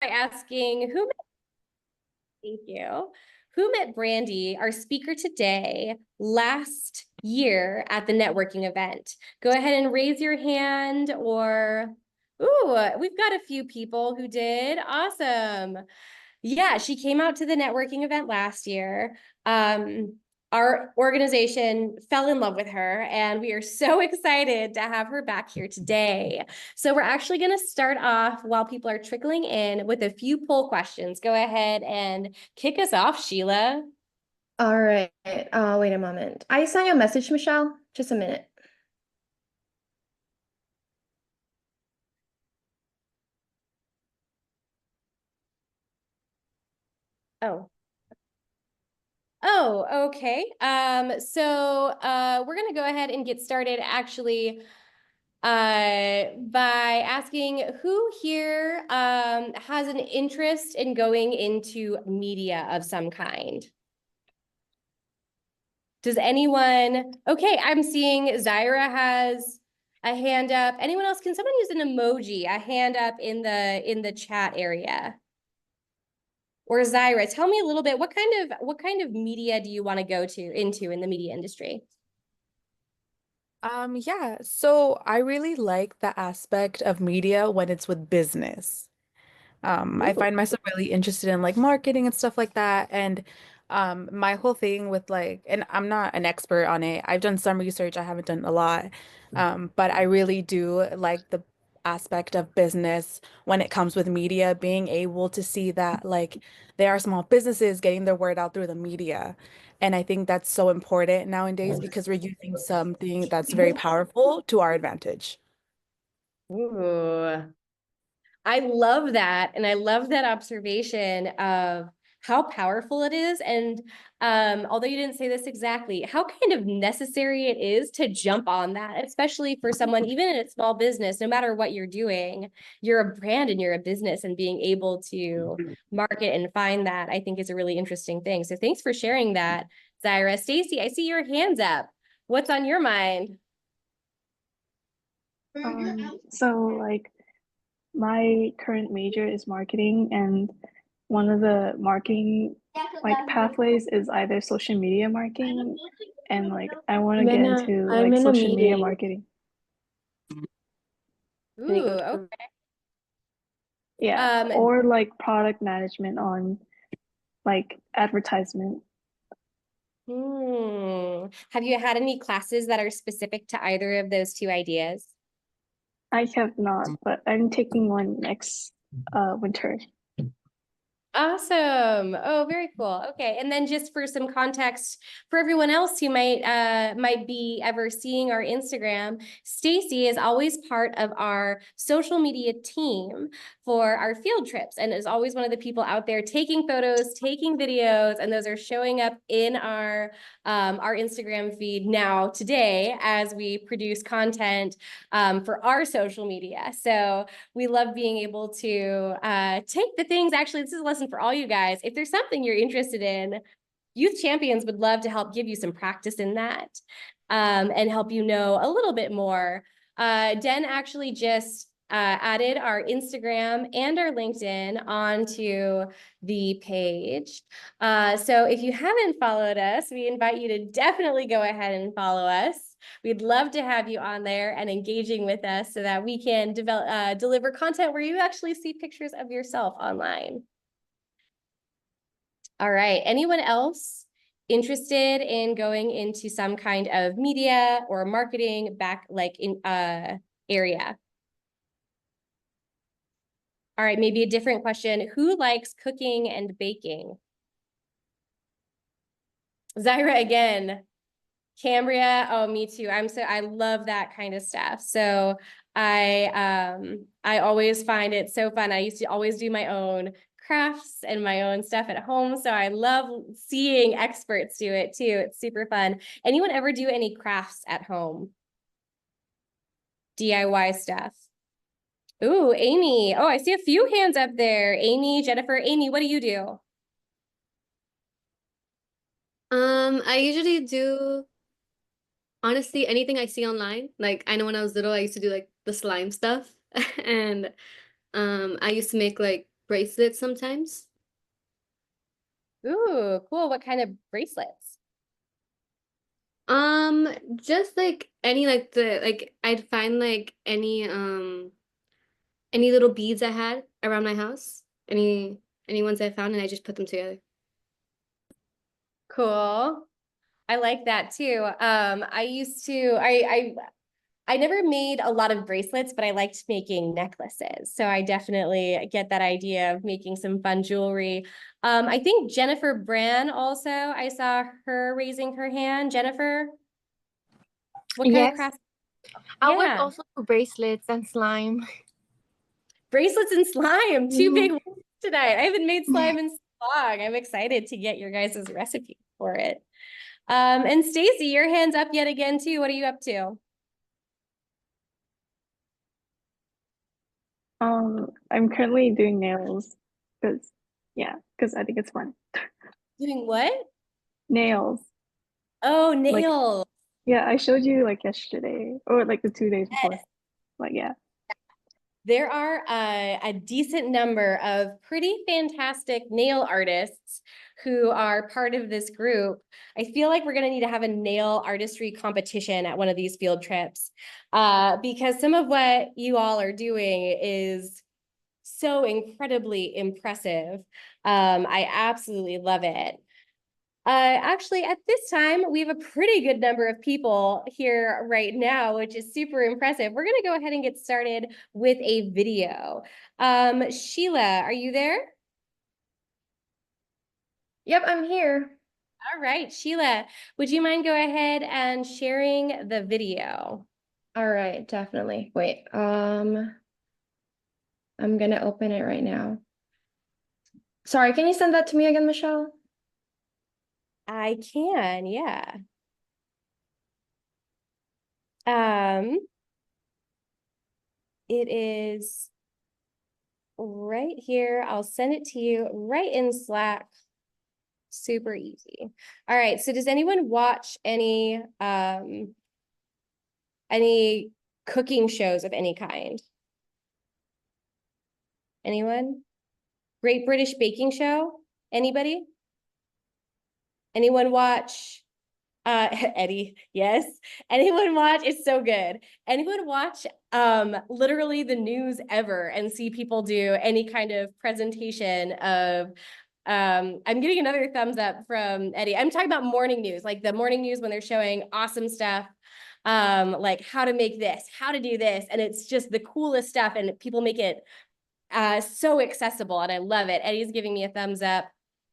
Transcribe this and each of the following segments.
by asking thank you. Who met Brandy, our speaker today, last year at the networking event? Go ahead and raise your hand or, ooh, we've got a few people who did. Awesome. Yeah, she came out to the networking event last year. Our organization fell in love with her, and we are so excited to have her back here today. So we're actually going to start off while people are trickling in with a few poll questions. Go ahead and kick us off, Sheila. All right. Wait a moment. I sent you a message, Michelle. Just a minute. Oh. Oh, okay. We're gonna go ahead and get started actually by asking who here has an interest in going into media of some kind. Does anyone? Okay, I'm seeing Zyra has a hand up. Anyone else? Can someone use an emoji, a hand up in the chat area? Or Zyra, tell me a little bit, what kind of media do you want to go into in the media industry? Yeah, so I really like the aspect of media when it's with business. I Ooh. find myself really interested in like marketing and stuff like that. And my whole thing with like, and I'm not an expert on it. I've done some research, I haven't done a lot. But I really do like the aspect of business when it comes with media, being able to see that like there are small businesses getting their word out through the media. And I think that's so important nowadays because we're using something that's very powerful to our advantage. Ooh. I love that. And I love that observation of how powerful it is. And although you didn't say this exactly, how kind of necessary it is to jump on that, especially for someone, even in a small business, no matter what you're doing, you're a brand and you're a business, and being able to market and find that, I think is a really interesting thing. So thanks for sharing that, Zyra. Stacy, I see your hands up. What's on your mind? So my current major is marketing, and one of the marketing pathways is either social media marketing, and I want to get into I'm in a social media meeting. marketing. Can you Ooh, go to okay. Yeah, Um, or product management on advertisement. Have you had any classes that are specific to either of those two ideas? I have not, but I'm taking one next winter. Awesome. Oh, very cool. Okay. And then just for some context for everyone else who might be ever seeing our Instagram, Stacy is always part of our social media team for our field trips and is always one of the people out there taking photos, taking videos, and those are showing up in our Instagram feed now today as we produce content for our social media. So we love being able to take the things. Actually, this is a lesson for all you guys. If there's something you're interested in, Youth Champions would love to help give you some practice in that and help you know a little bit more. Den actually just added our Instagram and our LinkedIn onto the page. So if you haven't followed us, we invite you to definitely go ahead and follow us. We'd love to have you on there and engaging with us so that we can deliver content where you actually see pictures of yourself online. All right. Anyone else interested in going into some kind of media or marketing area? All right, maybe a different question. Who likes cooking and baking? Zyra again. Cambria, oh, me too. I love that kind of stuff. So I always find it so fun. I used to always do my own crafts and my own stuff at home. So I love seeing experts do it too. It's super fun. Anyone ever do any crafts at home? DIY stuff. Ooh, Amy. Oh, I see a few hands up there. Amy, Jennifer, Amy, what do you do? I usually do honestly anything I see online. Like I know when I was little, I used to do like the slime stuff, and I used to make like bracelets sometimes. Ooh, cool. What kind of bracelets? Just like any I'd find like any little beads I had around my house. Any ones I found and I just put them together. Cool. I like that too. I used to, I never made a lot of bracelets, but I liked making necklaces. So I definitely get that idea of making some fun jewelry. I think Jennifer Bran also, I saw her raising her hand. Jennifer, what kind of Yes. crafts? I would Yeah. also do bracelets and slime. Bracelets and slime, two Mhm. big ones tonight. I haven't made slime in so long. I'm excited to get your guys' recipe for it. And Stacy, your hand's up yet again too. What are you up to? I'm currently doing nails because I think it's fun. Doing what? Nails. Oh, Like, nails. yeah, I showed you like yesterday or like the 2 days before. Like, yeah. There are a decent number of pretty fantastic nail artists who are part of this group. I feel like we're going to need to have a nail artistry competition at one of these field trips because some of what you all are doing is so incredibly impressive. I absolutely love it. Actually, at this time, we have a pretty good number of people here right now, which is super impressive. We're going to go ahead and get started with a video. Sheila, are you there? Yep, I'm here. All right, Sheila, would you mind go ahead and sharing the video? All right, definitely. Wait, I'm gonna open it right now. Sorry, can you send that to me again, Michelle? I can, yeah. It is right here. I'll send it to you right in Slack. Super easy. All right, so does anyone watch any cooking shows of any kind? Anyone? Great British Baking Show? Anybody? Anyone watch Eddie? Yes. Anyone watch? It's so good. Anyone watch literally the news ever and see people do any kind of presentation of I'm getting another thumbs up from Eddie. I'm talking about morning news, like the morning news when they're showing awesome stuff, like how to make this, how to do this, and it's just the coolest stuff, and people make it so accessible, and I love it. Eddie's giving me a thumbs up.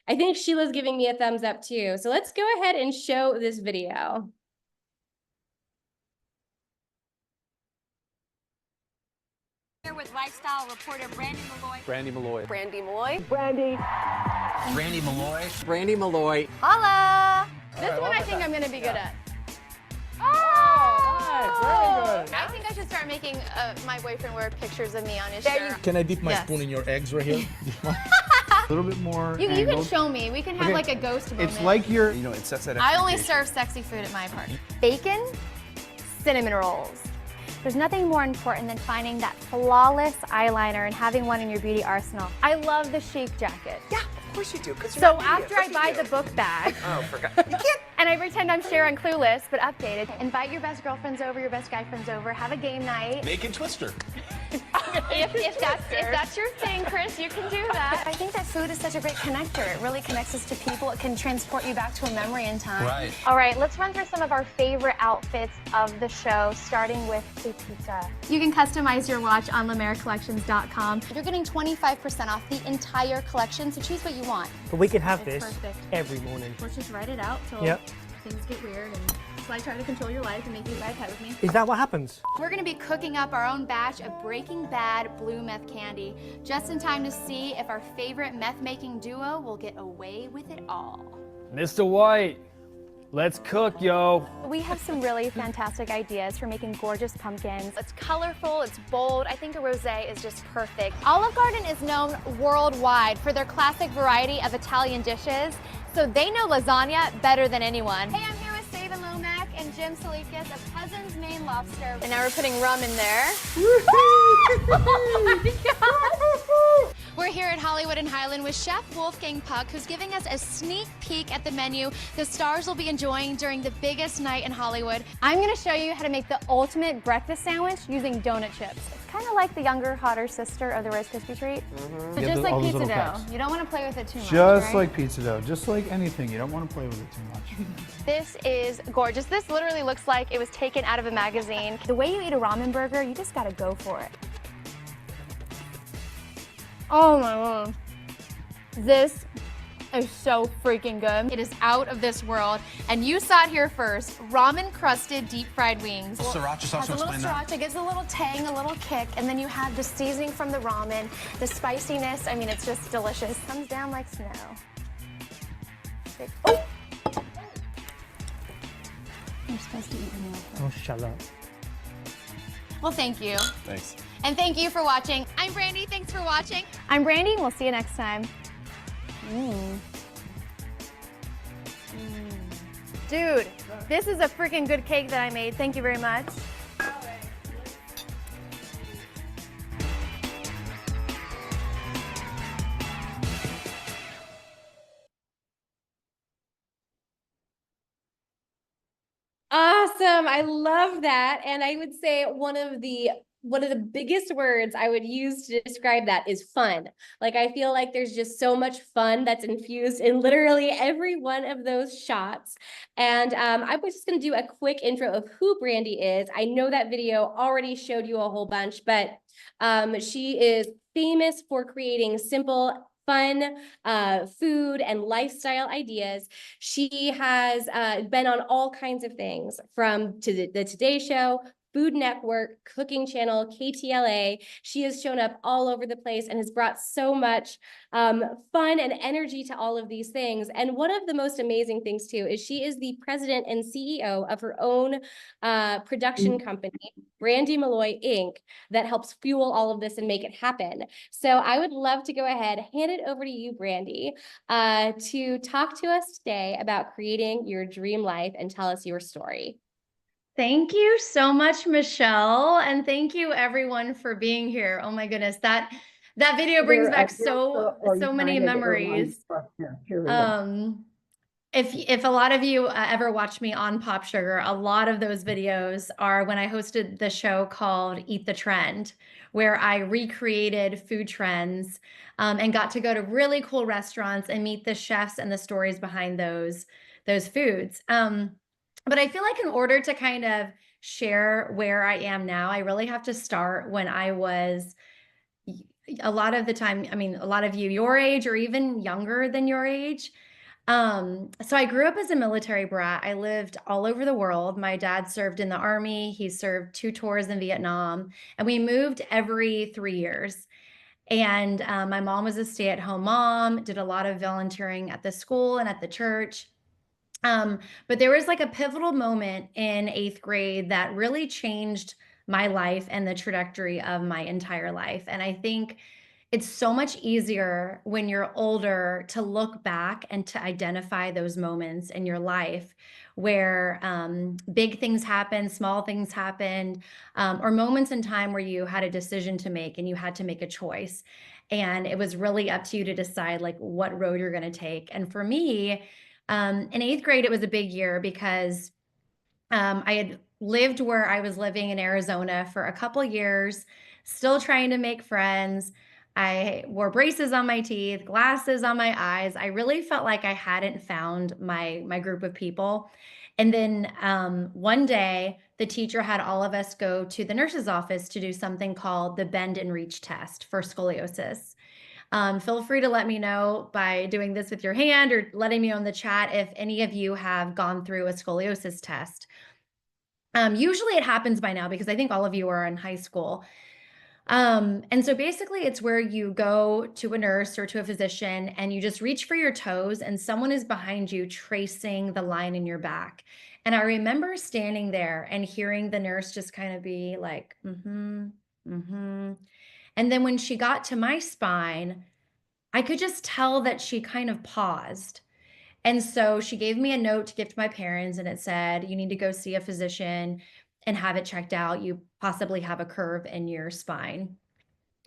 I think Sheila's giving me a thumbs up too. So let's go ahead and show this video. Here with lifestyle reporter Brandy Milloy. Brandy Milloy. Brandy Milloy. Brandy. Brandy Milloy. Brandy Milloy. Holla! This one I think I'm gonna be good at. Oh! Very good. I think I should start making my boyfriend wear pictures of me on his shirt. Can I dip my Yes. spoon in your eggs right here? A little bit more You can angled. show me. We can have Okay. like a ghost moment. It's like you're, You know, it sets that I only expectation. serve sexy food at my party. Bacon, cinnamon rolls. There's nothing more important than finding that flawless eyeliner and having one in your beauty arsenal. I love the chic jacket. Yeah, of course you do. So after I buy the book bag, Oh, forgot. You can't. and I pretend I'm Sharon Clueless, but updated, invite your best girlfriends over, your best guy friends over, have a game night. Naked Twister. If that's your thing, Chris, you can do that. I think that food is such a great connector. It really connects us to people. It can transport you back to a memory in time. Right. All right, let's run through some of our favorite outfits of the show, starting with the pizza. You can customize your watch on LemaireCollections.com. You're getting 25% off the entire collection, so choose what you want. But we can have It's this perfect. every morning. Let's just write it out till Yep. things get weird and so I try to control your life and make you buy a pet with me. Is that what happens? We're gonna be cooking up our own batch of Breaking Bad blue meth candy, just in time to see if our favorite meth making duo will get away with it all. Mr. White, let's cook, yo. We have some really fantastic ideas for making gorgeous pumpkins. It's colorful, it's bold. I think a rosé is just perfect. Olive Garden is known worldwide for their classic variety of Italian dishes, so they know lasagna better than anyone. Hey, I'm here with Save and Lomac and Jim Salikas of Cousin's Maine Lobster. And now we're putting rum in there. Oh my God. We're here at Hollywood and Highland with Chef Wolfgang Puck, who's giving us a sneak peek at the menu the stars will be enjoying during the biggest night in Hollywood. I'm gonna show you how to make the ultimate breakfast sandwich using donut chips. It's kind of like the younger, hotter sister of the Rice Krispie treat. So Yeah, just like all those pizza little dough. cups. You don't want to play with it too much, Just right? like pizza dough, just like anything. You don't want to play with it too much. This is gorgeous. This literally looks like it was taken out of a magazine. The way you eat a ramen burger, you just gotta go for it. Oh my god. This is so freaking good. It is out of this world, and you saw it here first. Ramen-crusted deep-fried wings. Sriracha sauce, Has a little explain that. sriracha, gives a little tang, a little kick, and then you have the seasoning from the ramen, the spiciness. I mean, it's just delicious. Comes down like snow. Oh! You're supposed to eat your meal first. Oh, shut up. Well, thank you. Thanks. And thank you for watching. I'm Brandy. Thanks for watching. I'm Brandy, and we'll see you next time. Dude, this is a freaking good cake that I made. Thank you very much. Awesome. I love that. And I would say one of the biggest words I would use to describe that is fun. Like, I feel like there's just so much fun that's infused in literally every one of those shots. And I was just going to do a quick intro of who Brandy is. I know that video already showed you a whole bunch, but she is famous for creating simple, fun food and lifestyle ideas. She has been on all kinds of things, from the Today Show, Food Network, Cooking Channel, KTLA. She has shown up all over the place and has brought so much fun and energy to all of these things. And one of the most amazing things too is she is the president and CEO of her own production company, Brandy Milloy Inc., that helps fuel all of this and make it happen. So I would love to go ahead, hand it over to you, Brandy, to talk to us today about creating your dream life and tell us your story. Thank you so much, Michelle, and thank you everyone for being here. Oh my goodness, that video brings back so many memories. If a lot of you ever watch me on Pop Sugar, a lot of those videos are when I hosted the show called Eat the Trend, where I recreated food trends and got to go to really cool restaurants and meet the chefs and the stories behind those foods. But I feel like in order to kind of share where I am now, I really have to start when I was, a lot of the time, I mean, a lot of you your age or even younger than your age. So I grew up as a military brat. I lived all over the world. My dad served in the Army. He served 2 tours in Vietnam, and we moved every 3 years. And my mom was a stay-at-home mom, did a lot of volunteering at the school and at the church. But there was like a pivotal moment in 8th grade that really changed my life and the trajectory of my entire life. And I think it's so much easier when you're older to look back and to identify those moments in your life where big things happened, small things happened, or moments in time where you had a decision to make and you had to make a choice. And it was really up to you to decide like what road you're going to take. And for me, in 8th grade, it was a big year because I had lived where I was living in Arizona for a couple years, still trying to make friends. I wore braces on my teeth, glasses on my eyes. I really felt like I hadn't found my group of people. And then one day, the teacher had all of us go to the nurse's office to do something called the bend and reach test for scoliosis. Feel free to let me know by doing this with your hand or letting me know in the chat if any of you have gone through a scoliosis test. Usually it happens by now because I think all of you are in high school. And so basically it's where you go to a nurse or to a physician and you just reach for your toes and someone is behind you tracing the line in your back. And I remember standing there and hearing the nurse just kind of be like, mm-hmm. And then when she got to my spine, I could just tell that she kind of paused. And so she gave me a note to give to my parents and it said, you need to go see a physician and have it checked out. You possibly have a curve in your spine.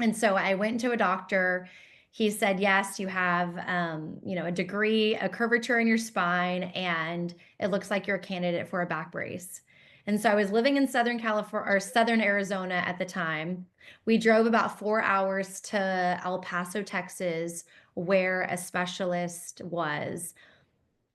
And so I went to a doctor. he said, yes, you have, a degree, a curvature in your spine, and it looks like you're a candidate for a back brace. And so I was living in Southern California or Southern Arizona at the time. We drove about 4 hours to El Paso, Texas, where a specialist was.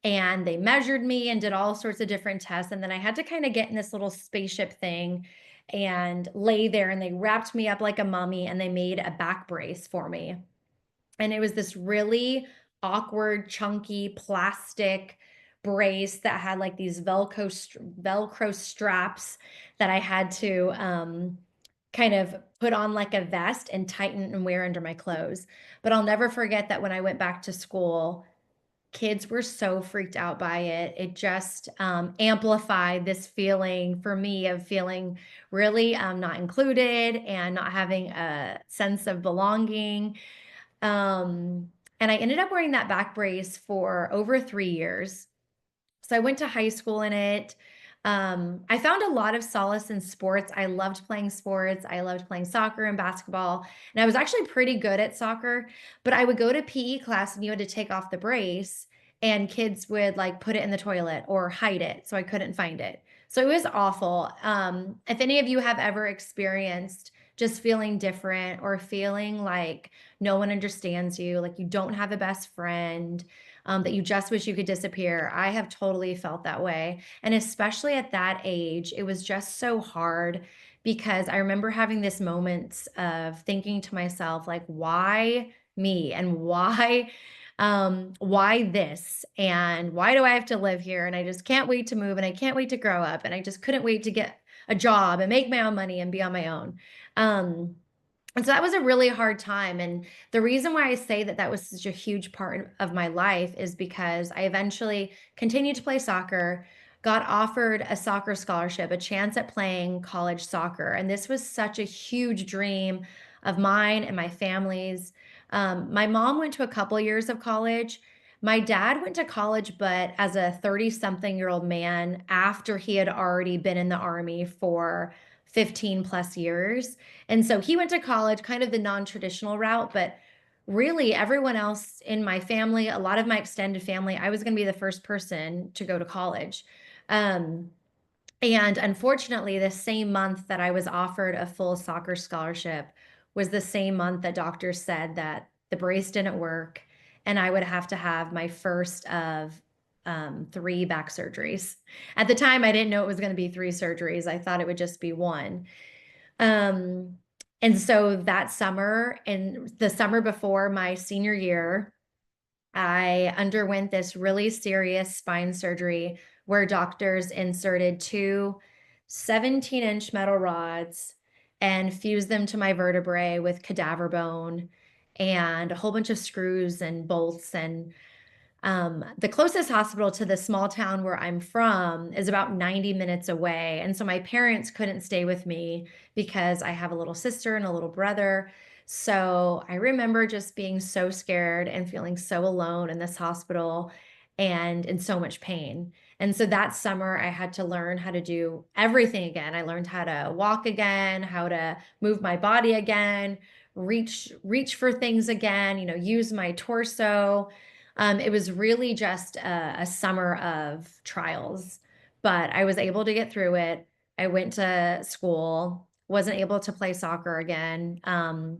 And they measured me and did all sorts of different tests. And then I had to kind of get in this little spaceship thing and lay there, and they wrapped me up like a mummy and they made a back brace for me. And it was this really awkward, chunky plastic brace that had like these Velcro straps that I had to kind of put on like a vest and tighten and wear under my clothes. But I'll never forget that when I went back to school, kids were so freaked out by it. It just amplified this feeling for me of feeling really not included and not having a sense of belonging. And I ended up wearing that back brace for over 3 years. So I went to high school in it. I found a lot of solace in sports. I loved playing sports. I loved playing soccer and basketball. And I was actually pretty good at soccer, but I would go to PE class and you had to take off the brace, and kids would like put it in the toilet or hide it so I couldn't find it. So it was awful. If any of you have ever experienced just feeling different or feeling like no one understands you, like you don't have a best friend, that you just wish you could disappear. I have totally felt that way. And especially at that age, it was just so hard because I remember having this moments of thinking to myself, like, why me and why this and why do I have to live here? And I just can't wait to move and I can't wait to grow up. And I just couldn't wait to get a job and make my own money and be on my own. And so that was a really hard time. And the reason why I say that that was such a huge part of my life is because I eventually continued to play soccer, got offered a soccer scholarship, a chance at playing college soccer. And this was such a huge dream of mine and my family's. My mom went to a couple years of college. My dad went to college, but as a 30-something-year-old man after he had already been in the Army for 15 plus years. And so he went to college, kind of the non-traditional route, but really everyone else in my family, a lot of my extended family, I was going to be the first person to go to college. And unfortunately, the same month that I was offered a full soccer scholarship was the same month that doctors said that the brace didn't work and I would have to have my first of 3 back surgeries. At the time, I didn't know it was going to be 3 surgeries. I thought it would just be 1. And so that summer and the summer before my senior year, I underwent this really serious spine surgery where doctors inserted 2 17-inch metal rods and fused them to my vertebrae with cadaver bone and a whole bunch of screws and bolts. And the closest hospital to the small town where I'm from is about 90 minutes away. And so my parents couldn't stay with me because I have a little sister and a little brother. So I remember just being so scared and feeling so alone in this hospital and in so much pain. And so that summer I had to learn how to do everything again. I learned how to walk again, how to move my body again, reach for things again, use my torso. It was really just a summer of trials, but I was able to get through it. I went to school, wasn't able to play soccer again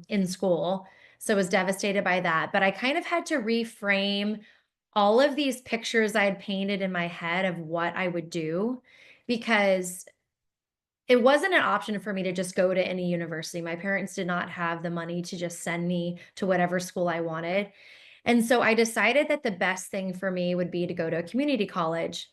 in school, so was devastated by that. But I kind of had to reframe all of these pictures I had painted in my head of what I would do, because it wasn't an option for me to just go to any university. My parents did not have the money to just send me to whatever school I wanted. And so I decided that the best thing for me would be to go to a community college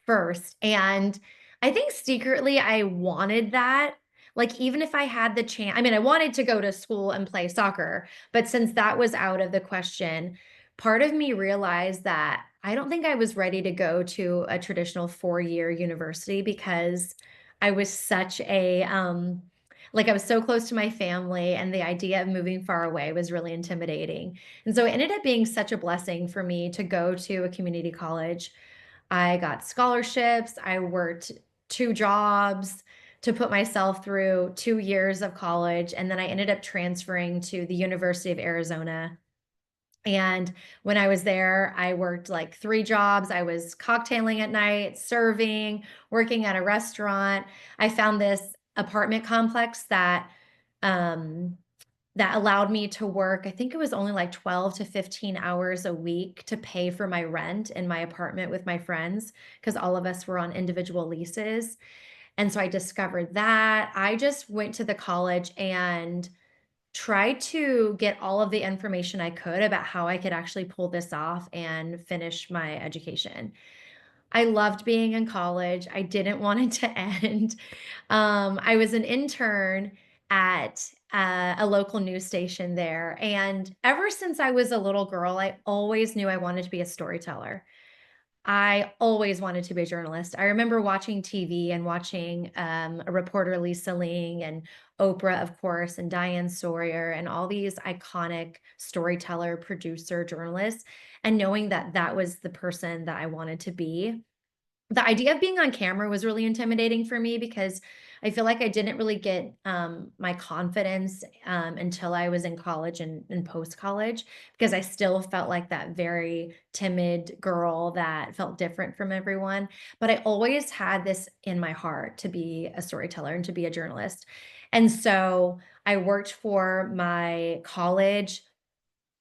first. And I think secretly I wanted that. Like, even if I had the chance, I wanted to go to school and play soccer, but since that was out of the question, part of me realized that I don't think I was ready to go to a traditional 4-year university because I was such a, I was so close to my family, and the idea of moving far away was really intimidating. And so it ended up being such a blessing for me to go to a community college. I got scholarships. I worked 2 jobs to put myself through 2 years of college. And then I ended up transferring to the University of Arizona. And when I was there, I worked like 3 jobs. I was cocktailing at night, serving, working at a restaurant. I found this apartment complex that that allowed me to work. I think it was only like 12 to 15 hours a week to pay for my rent in my apartment with my friends, because all of us were on individual leases. And so I discovered that. I just went to the college and tried to get all of the information I could about how I could actually pull this off and finish my education. I loved being in college. I didn't want it to end. I was an intern at a local news station there. And ever since I was a little girl, I always knew I wanted to be a storyteller. I always wanted to be a journalist. I remember watching TV and watching a reporter, Lisa Ling, and Oprah, of course, and Diane Sawyer, and all these iconic storyteller, producer, journalists, and knowing that that was the person that I wanted to be. The idea of being on camera was really intimidating for me because I feel like I didn't really get my confidence until I was in college and post-college, because I still felt like that very timid girl that felt different from everyone. But I always had this in my heart to be a storyteller and to be a journalist. And so I worked for my college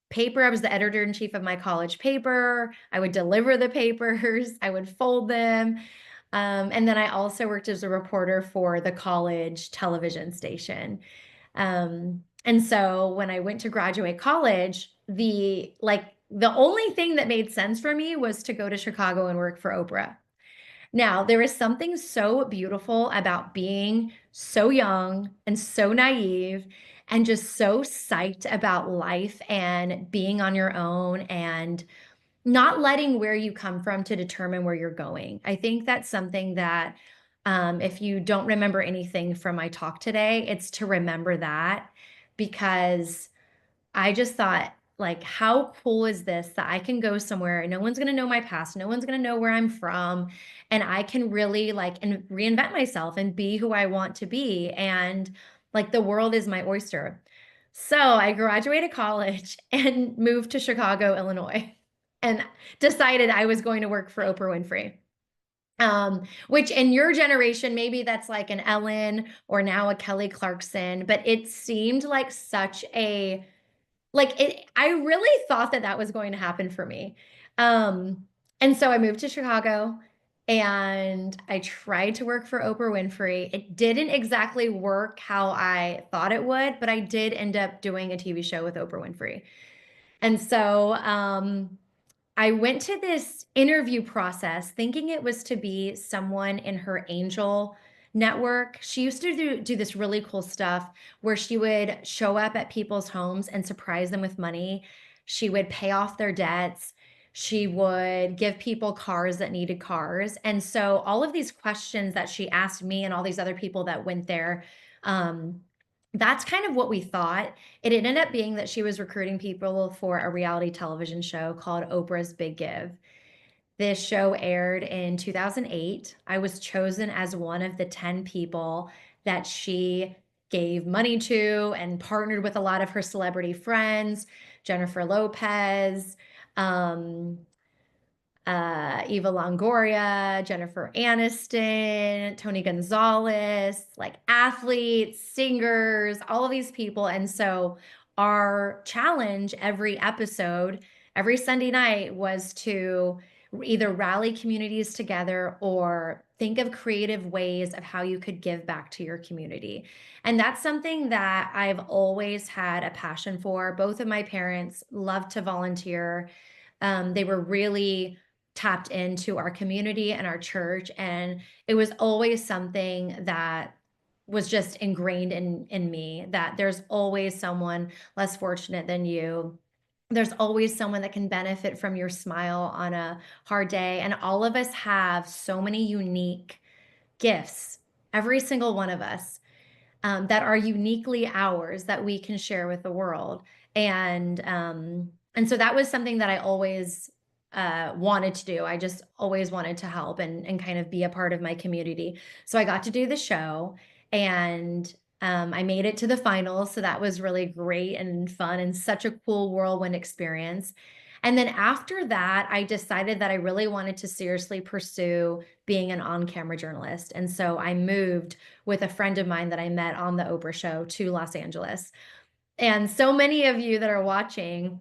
paper. I was the editor-in-chief of my college paper. I would deliver the papers, I would fold them. And then I also worked as a reporter for the college television station. And so when I went to graduate college, the only thing that made sense for me was to go to Chicago and work for Oprah. Now, there is something so beautiful about being so young and so naive and just so psyched about life and being on your own and not letting where you come from to determine where you're going. I think that's something that, if you don't remember anything from my talk today, it's to remember that, because I just thought, like, how cool is this that I can go somewhere and no one's going to know my past, no one's going to know where I'm from, and I can really like and reinvent myself and be who I want to be, and like the world is my oyster. So I graduated college and moved to Chicago, Illinois, and decided I was going to work for Oprah Winfrey. Which in your generation, maybe that's like an Ellen or now a Kelly Clarkson, but it seemed like such a I really thought that that was going to happen for me. And so I moved to Chicago and I tried to work for Oprah Winfrey. It didn't exactly work how I thought it would, but I did end up doing a TV show with Oprah Winfrey. And so I went to this interview process thinking it was to be someone in her angel network. She used to do this really cool stuff where she would show up at people's homes and surprise them with money. She would pay off their debts. She would give people cars that needed cars. And so all of these questions that she asked me and all these other people that went there, that's kind of what we thought. It ended up being that she was recruiting people for a reality television show called Oprah's Big Give. This show aired in 2008. I was chosen as one of the 10 people that she gave money to and partnered with a lot of her celebrity friends, Jennifer Lopez, Eva Longoria, Jennifer Aniston, Tony Gonzalez, like athletes, singers, all of these people. And so our challenge every episode, every Sunday night, was to either rally communities together or think of creative ways of how you could give back to your community. And that's something that I've always had a passion for. Both of my parents loved to volunteer. They were really tapped into our community and our church, and it was always something that was just ingrained in me, that there's always someone less fortunate than you. There's always someone that can benefit from your smile on a hard day, and all of us have so many unique gifts, every single one of us, that are uniquely ours that we can share with the world. And so that was something that I always wanted to do. I just always wanted to help and kind of be a part of my community. So I got to do the show, And I made it to the finals, so that was really great and fun and such a cool whirlwind experience. And then after that, I decided that I really wanted to seriously pursue being an on-camera journalist. And so I moved with a friend of mine that I met on the Oprah show to Los Angeles. And so many of you that are watching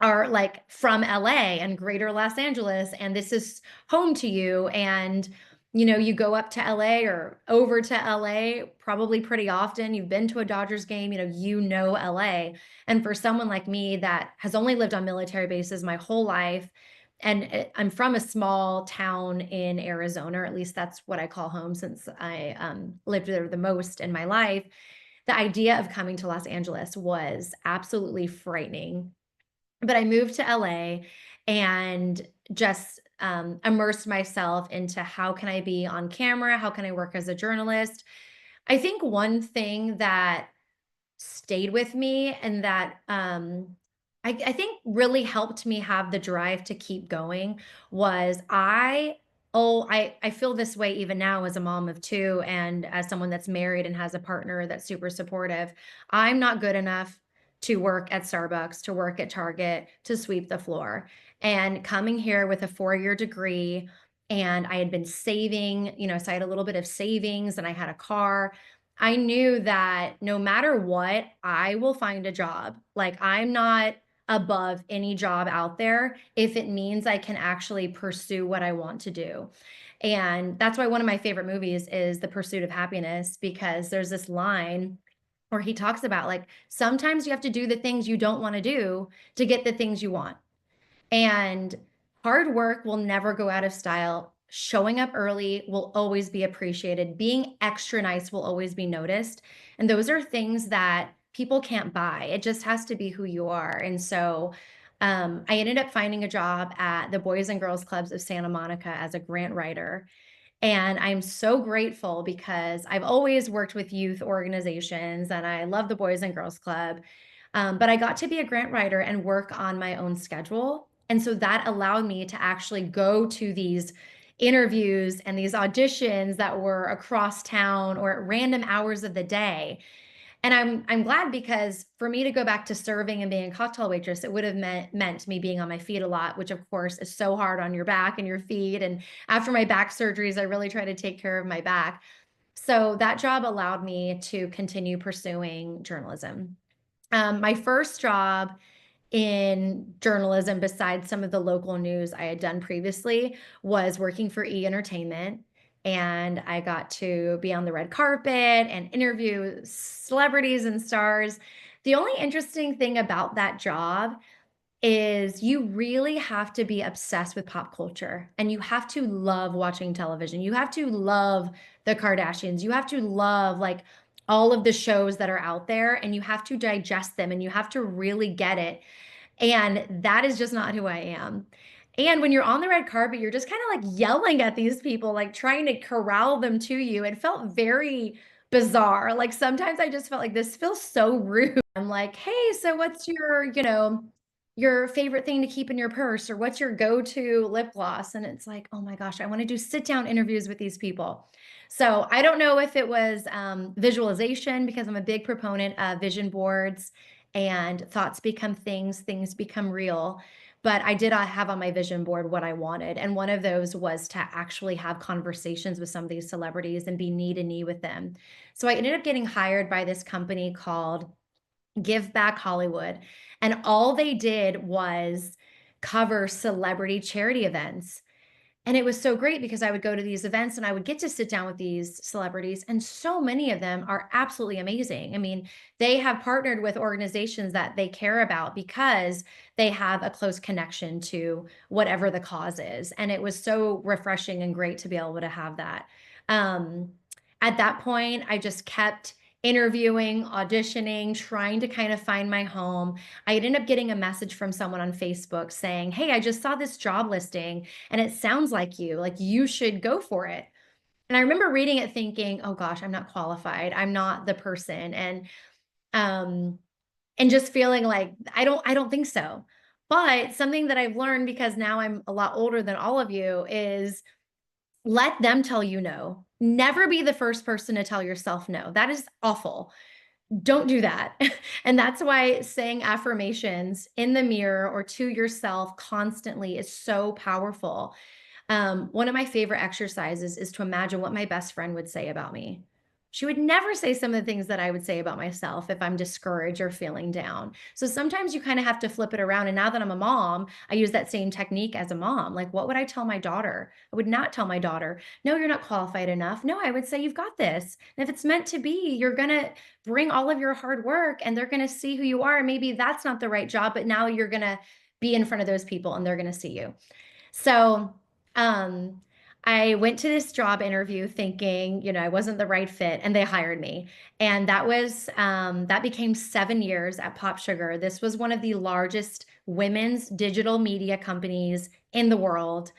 are like from LA and greater Los Angeles, and this is home to you. And, you know, you go up to LA or over to LA probably pretty often. You've been to a Dodgers game, you know LA. And for someone like me that has only lived on military bases my whole life, and I'm from a small town in Arizona, or at least that's what I call home since I lived there the most in my life. The idea of coming to Los Angeles was absolutely frightening. But I moved to LA and just immersed myself into how can I be on camera? How can I work as a journalist? I think one thing that stayed with me and that I think really helped me have the drive to keep going was I feel this way even now as a mom of two and as someone that's married and has a partner that's super supportive. I'm not good enough to work at Starbucks, to work at Target, to sweep the floor. And coming here with a 4-year degree, and I had been saving, so I had a little bit of savings and I had a car. I knew that no matter what, I will find a job. Like, I'm not above any job out there if it means I can actually pursue what I want to do. And that's why one of my favorite movies is The Pursuit of Happiness, because there's this line where he talks about, like, sometimes you have to do the things you don't want to do to get the things you want. And hard work will never go out of style. Showing up early will always be appreciated. Being extra nice will always be noticed. And those are things that people can't buy. It just has to be who you are. And so I ended up finding a job at the Boys and Girls Clubs of Santa Monica as a grant writer. And I'm so grateful because I've always worked with youth organizations and I love the Boys and Girls Club. But I got to be a grant writer and work on my own schedule. And so that allowed me to actually go to these interviews and these auditions that were across town or at random hours of the day. And I'm glad, because for me to go back to serving and being a cocktail waitress, it would have meant me being on my feet a lot, which of course is so hard on your back and your feet. And after my back surgeries, I really try to take care of my back. So that job allowed me to continue pursuing journalism. My first job in journalism, besides some of the local news I had done previously, was working for E! Entertainment. And I got to be on the red carpet and interview celebrities and stars. The only interesting thing about that job is you really have to be obsessed with pop culture and you have to love watching television. You have to love the Kardashians. You have to love like all of the shows that are out there, and you have to digest them and you have to really get it. And that is just not who I am. And when you're on the red carpet, you're just kind of like yelling at these people, like trying to corral them to you. It felt very bizarre. Like sometimes I just felt like this feels so rude. I'm like, hey, so what's your favorite thing to keep in your purse, or what's your go-to lip gloss? And it's like, oh my gosh, I want to do sit-down interviews with these people. So I don't know if it was visualization, because I'm a big proponent of vision boards and thoughts become things, things become real. But I did have on my vision board what I wanted. And one of those was to actually have conversations with some of these celebrities and be knee to knee with them. So I ended up getting hired by this company called Give Back Hollywood. And all they did was cover celebrity charity events. And it was so great because I would go to these events and I would get to sit down with these celebrities, and so many of them are absolutely amazing. I mean, they have partnered with organizations that they care about because they have a close connection to whatever the cause is. And it was so refreshing and great to be able to have that. At that point, I just kept interviewing, auditioning, trying to kind of find my home. I ended up getting a message from someone on Facebook saying, hey, I just saw this job listing and it sounds like you should go for it. And I remember reading it thinking, oh gosh, I'm not qualified. I'm not the person. And just feeling like, I don't think so. But something that I've learned, because now I'm a lot older than all of you, is let them tell you no. Never be the first person to tell yourself no. That is awful. Don't do that. And that's why saying affirmations in the mirror or to yourself constantly is so powerful. One of my favorite exercises is to imagine what my best friend would say about me. She would never say some of the things that I would say about myself if I'm discouraged or feeling down. So sometimes you kind of have to flip it around. And now that I'm a mom, I use that same technique as a mom. Like, what would I tell my daughter? I would not tell my daughter, no, you're not qualified enough. No, I would say, you've got this. And if it's meant to be, you're going to bring all of your hard work and they're going to see who you are. Maybe that's not the right job, but now you're going to be in front of those people and they're going to see you. So, I went to this job interview thinking, you know, I wasn't the right fit, and they hired me. And that became 7 years at Pop Sugar. This was one of the largest women's digital media companies in the world.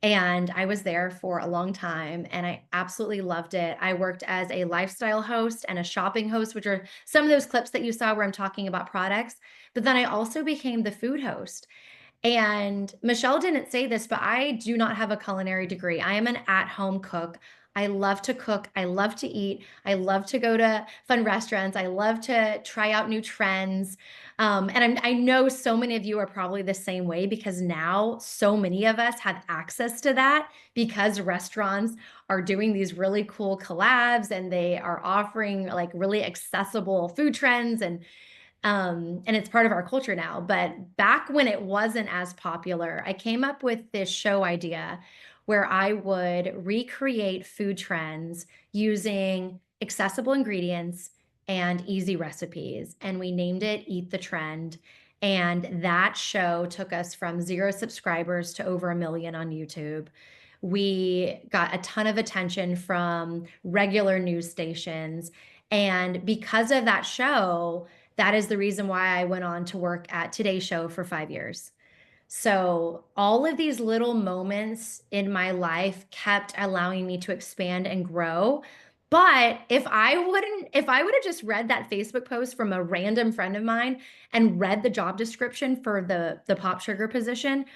And I was there for a long time and I absolutely loved it. I worked as a lifestyle host and a shopping host, which are some of those clips that you saw where I'm talking about products. But then I also became the food host. And Michelle didn't say this, but I do not have a culinary degree. I am an at-home cook. I love to cook. I love to eat. I love to go to fun restaurants. I love to try out new trends. I know so many of you are probably the same way because now so many of us have access to that because restaurants are doing these really cool collabs and they are offering like really accessible food trends and it's part of our culture now. But back when it wasn't as popular, I came up with this show idea where I would recreate food trends using accessible ingredients and easy recipes. And we named it Eat the Trend. And that show took us from 0 subscribers to over 1 million on YouTube. We got a ton of attention from regular news stations. And because of that show, that is the reason why I went on to work at Today's Show for 5 years. So all of these little moments in my life kept allowing me to expand and grow. But if I would have just read that Facebook post from a random friend of mine and read the job description for the Pop Sugar position,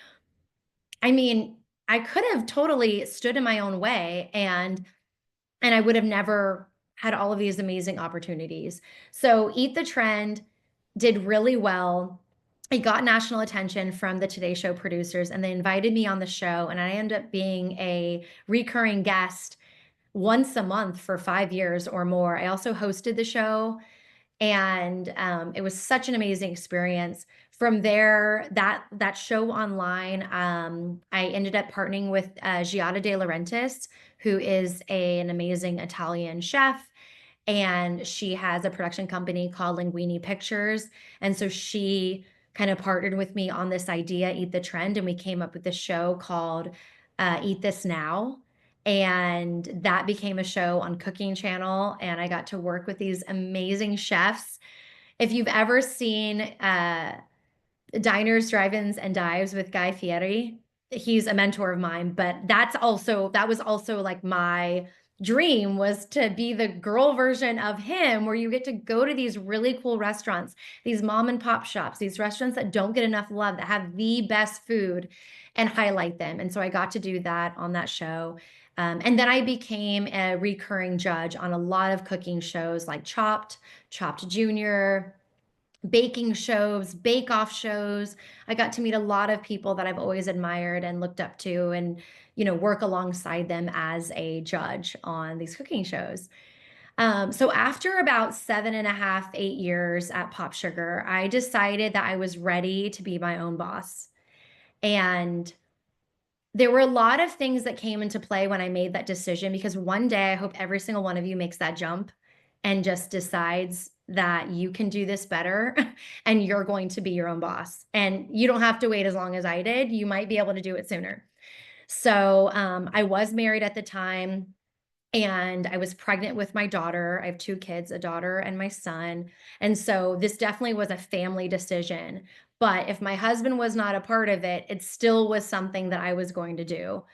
I mean, I could have totally stood in my own way and I would have never had all of these amazing opportunities. So Eat the Trend did really well. It got national attention from the Today Show producers and they invited me on the show and I ended up being a recurring guest once a month for 5 years or more. I also hosted the show and it was such an amazing experience. From there, that show online, I ended up partnering with Giada De Laurentiis, who is an amazing Italian chef, and she has a production company called Linguini Pictures. And so she kind of partnered with me on this idea, Eat the Trend, and we came up with this show called Eat This Now. And that became a show on Cooking Channel, and I got to work with these amazing chefs. If you've ever seen Diners, Drive-ins, and Dives with Guy Fieri, he's a mentor of mine, but that was also like my dream, was to be the girl version of him, where you get to go to these really cool restaurants, these mom and pop shops, these restaurants that don't get enough love, that have the best food, and highlight them. And so I got to do that on that show. And then I became a recurring judge on a lot of cooking shows like Chopped Junior, baking shows, bake-off shows. I got to meet a lot of people that I've always admired and looked up to and, you know, work alongside them as a judge on these cooking shows. So after about 7.5, 8 years at Pop Sugar, I decided that I was ready to be my own boss. And there were a lot of things that came into play when I made that decision, because one day I hope every single one of you makes that jump and just decides that you can do this better and you're going to be your own boss. And you don't have to wait as long as I did. You might be able to do it sooner. So I was married at the time and I was pregnant with my daughter. I have 2 kids, a daughter and my son. And so this definitely was a family decision. But if my husband was not a part of it, it still was something that I was going to do.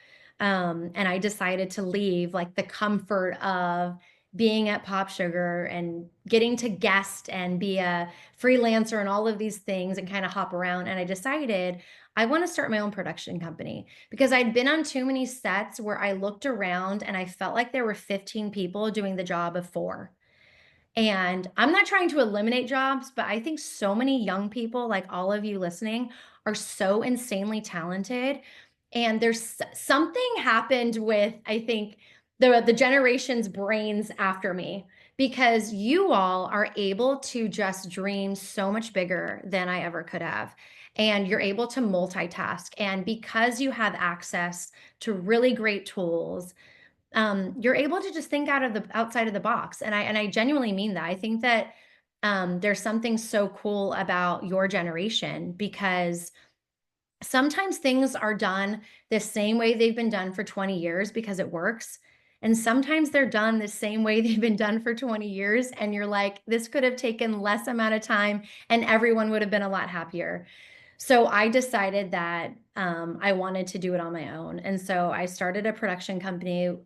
And I decided to leave like the comfort of being at Pop Sugar and getting to guest and be a freelancer and all of these things and kind of hop around. And I decided I want to start my own production company because I'd been on too many sets where I looked around and I felt like there were 15 people doing the job of 4. And I'm not trying to eliminate jobs, but I think so many young people, like all of you listening, are so insanely talented. And there's something happened with, I think, the generation's brains after me, because you all are able to just dream so much bigger than I ever could have. And you're able to multitask. And because you have access to really great tools, you're able to just think outside of the box. And I genuinely mean that. I think that there's something so cool about your generation, because sometimes things are done the same way they've been done for 20 years because it works. And sometimes they're done the same way they've been done for 20 years. And you're like, this could have taken less amount of time and everyone would have been a lot happier. So I decided that I wanted to do it on my own. And so I started a production company,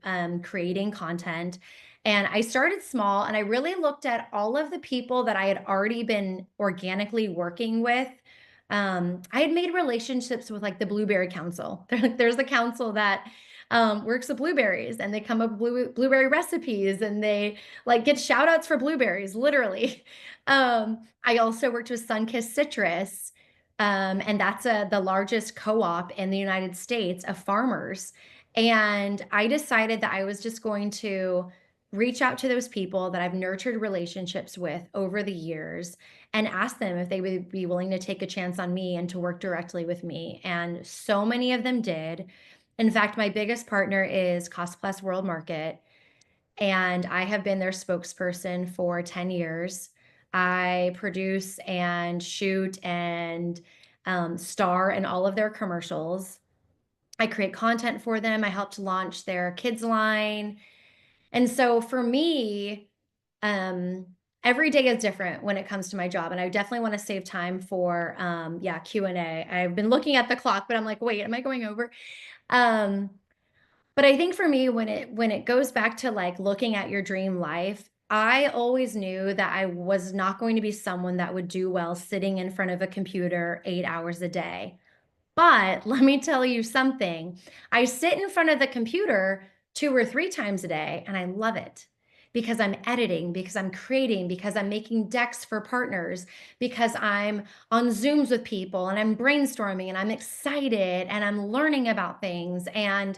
creating content. And I started small, and I really looked at all of the people that I had already been organically working with. I had made relationships with like the Blueberry Council. There's the council that works with blueberries, and they come up with blueberry recipes, and they like get shout outs for blueberries, literally. I also worked with Sunkist Citrus. And that's the largest co-op in the United States of farmers. And I decided that I was just going to reach out to those people that I've nurtured relationships with over the years and ask them if they would be willing to take a chance on me and to work directly with me. And so many of them did. In fact, my biggest partner is Cost Plus World Market, and I have been their spokesperson for 10 years. I produce and shoot and star in all of their commercials. I create content for them. I helped launch their kids line. And so for me, every day is different when it comes to my job. And I definitely want to save time for Q&A. I've been looking at the clock, but I'm like, wait, am I going over? But I think for me, when it goes back to like looking at your dream life, I always knew that I was not going to be someone that would do well sitting in front of a computer 8 hours a day. But let me tell you something. I sit in front of the computer 2 or 3 times a day, and I love it because I'm editing, because I'm creating, because I'm making decks for partners, because I'm on Zooms with people and I'm brainstorming and I'm excited and I'm learning about things. And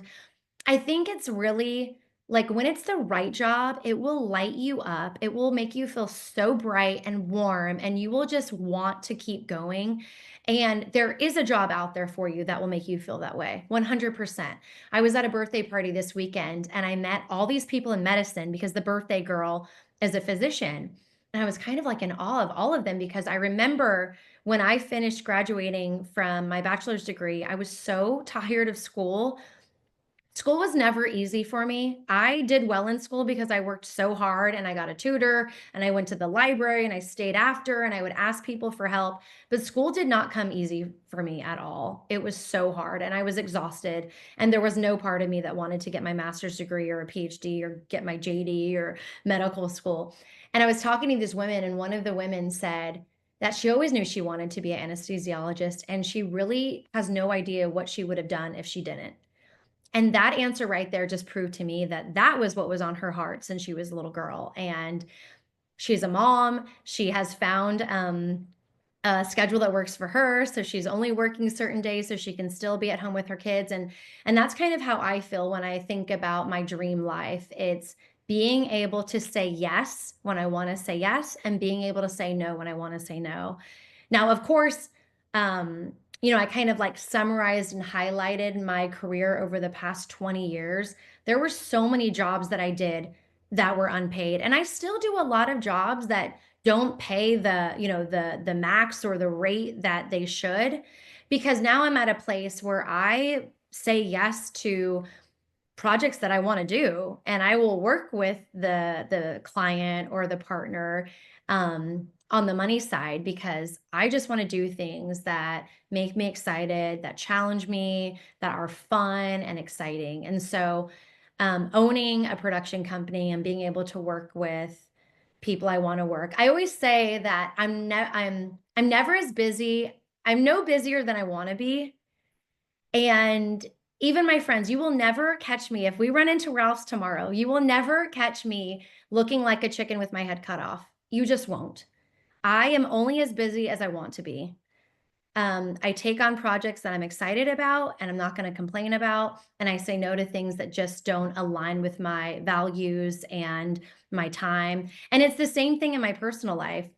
I think it's really like when it's the right job, it will light you up. It will make you feel so bright and warm, and you will just want to keep going. And there is a job out there for you that will make you feel that way, 100%. I was at a birthday party this weekend, and I met all these people in medicine because the birthday girl is a physician. And I was kind of like in awe of all of them, because I remember when I finished graduating from my bachelor's degree, I was so tired of school. School was never easy for me. I did well in school because I worked so hard, and I got a tutor, and I went to the library, and I stayed after, and I would ask people for help. But school did not come easy for me at all. It was so hard, and I was exhausted. And there was no part of me that wanted to get my master's degree or a PhD or get my JD or medical school. And I was talking to these women, and one of the women said that she always knew she wanted to be an anesthesiologist, and she really has no idea what she would have done if she didn't. And that answer right there just proved to me that that was what was on her heart since she was a little girl. And she's a mom. She has found a schedule that works for her. So she's only working certain days so she can still be at home with her kids. And that's kind of how I feel when I think about my dream life. It's being able to say yes when I want to say yes, and being able to say no when I want to say no. Now, of course, I kind of like summarized and highlighted my career over the past 20 years. There were so many jobs that I did that were unpaid. And I still do a lot of jobs that don't pay the max or the rate that they should, because now I'm at a place where I say yes to projects that I want to do, and I will work with the client or the partner on the money side, because I just want to do things that make me excited, that challenge me, that are fun and exciting. And so owning a production company and being able to work with people I want to work. I always say that I'm never as busy. I'm no busier than I want to be. And even my friends, you will never catch me. If we run into Ralph's tomorrow, you will never catch me looking like a chicken with my head cut off. You just won't. I am only as busy as I want to be. I take on projects that I'm excited about and I'm not going to complain about. And I say no to things that just don't align with my values and my time. And it's the same thing in my personal life.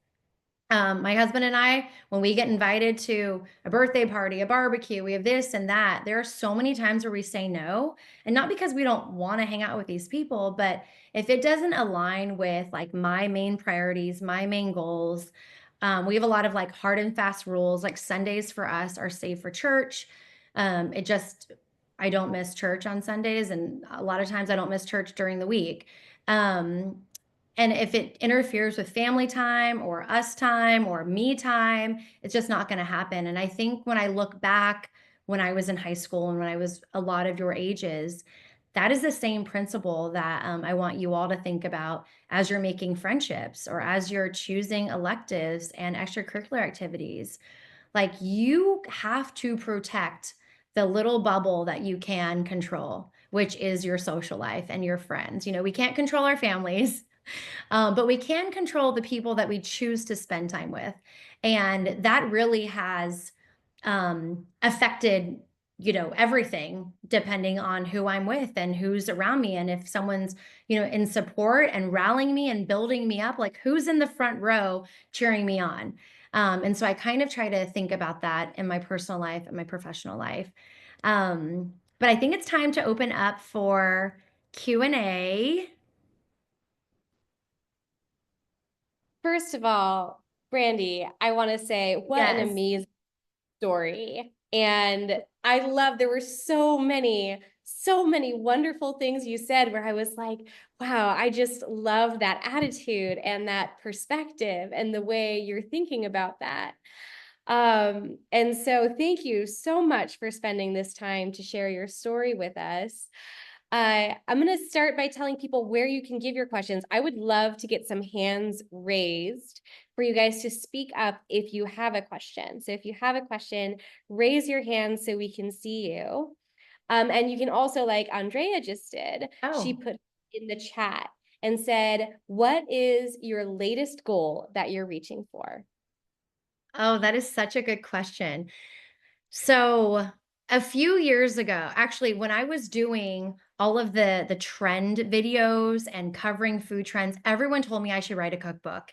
My husband and I, when we get invited to a birthday party, a barbecue, we have this and that. There are so many times where we say no, and not because we don't want to hang out with these people, but if it doesn't align with like my main priorities, my main goals, we have a lot of like hard and fast rules. Like Sundays for us are saved for church. I don't miss church on Sundays, and a lot of times I don't miss church during the week. And if it interferes with family time or us time or me time, it's just not going to happen. And I think when I look back when I was in high school and when I was a lot of your ages, that is the same principle that I want you all to think about as you're making friendships or as you're choosing electives and extracurricular activities. Like you have to protect the little bubble that you can control, which is your social life and your friends. You know, we can't control our families. But we can control the people that we choose to spend time with. And that really has affected, everything depending on who I'm with and who's around me. And if someone's, in support and rallying me and building me up, like who's in the front row cheering me on. And so I kind of try to think about that in my personal life and my professional life. But I think it's time to open up for Q&A. First of all, Brandy, I want to say what an Yes. amazing story. And I love, there were so many wonderful things you said where I was like, wow, I just love that attitude and that perspective and the way you're thinking about that. And so thank you so much for spending this time to share your story with us. I'm going to start by telling people where you can give your questions. I would love to get some hands raised for you guys to speak up if you have a question. So if you have a question, raise your hand so we can see you. And you can also, like Andrea just did, she put in the chat and said, what is your latest goal that you're reaching for? Oh, that is such a good question. So a few years ago, actually, when I was doing all of the trend videos and covering food trends, everyone told me I should write a cookbook.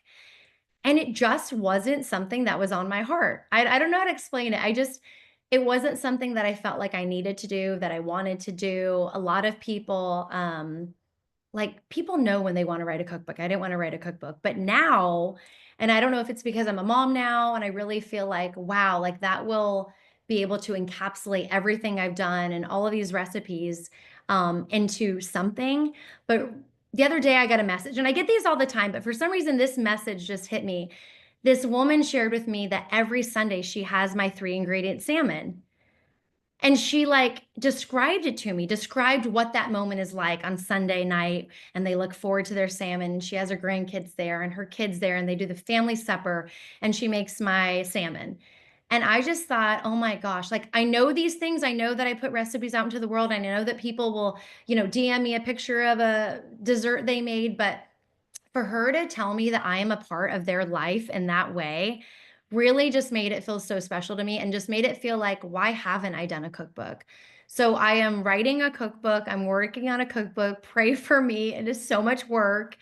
And it just wasn't something that was on my heart. I don't know how to explain it. It wasn't something that I felt like I needed to do, that I wanted to do. A lot of people, like people know when they want to write a cookbook. I didn't want to write a cookbook, but now, and I don't know if it's because I'm a mom now and I really feel like, wow, like that will be able to encapsulate everything I've done and all of these recipes into something. But the other day I got a message, and I get these all the time, but for some reason this message just hit me. This woman shared with me that every Sunday she has my 3-ingredient salmon. And she like described it to me, described what that moment is like on Sunday night. And they look forward to their salmon. And she has her grandkids there and her kids there, and they do the family supper, and she makes my salmon. And I just thought, oh my gosh, like I know these things. I know that I put recipes out into the world. I know that people will, DM me a picture of a dessert they made, but for her to tell me that I am a part of their life in that way really just made it feel so special to me, and just made it feel like, why haven't I done a cookbook? So I am writing a cookbook. I'm working on a cookbook. Pray for me. It is so much work.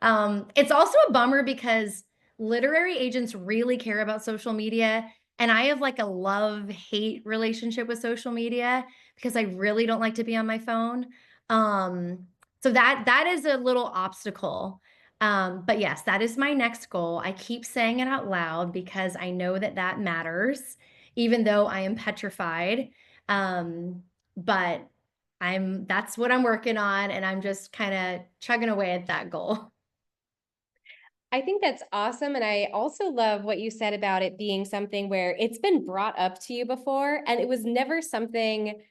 It's also a bummer because literary agents really care about social media. And I have like a love-hate relationship with social media because I really don't like to be on my phone. So that is a little obstacle. But yes, that is my next goal. I keep saying it out loud because I know that that matters, even though I am petrified. But that's what I'm working on, and I'm just kind of chugging away at that goal. I think that's awesome. And I also love what you said about it being something where it's been brought up to you before, and it was never something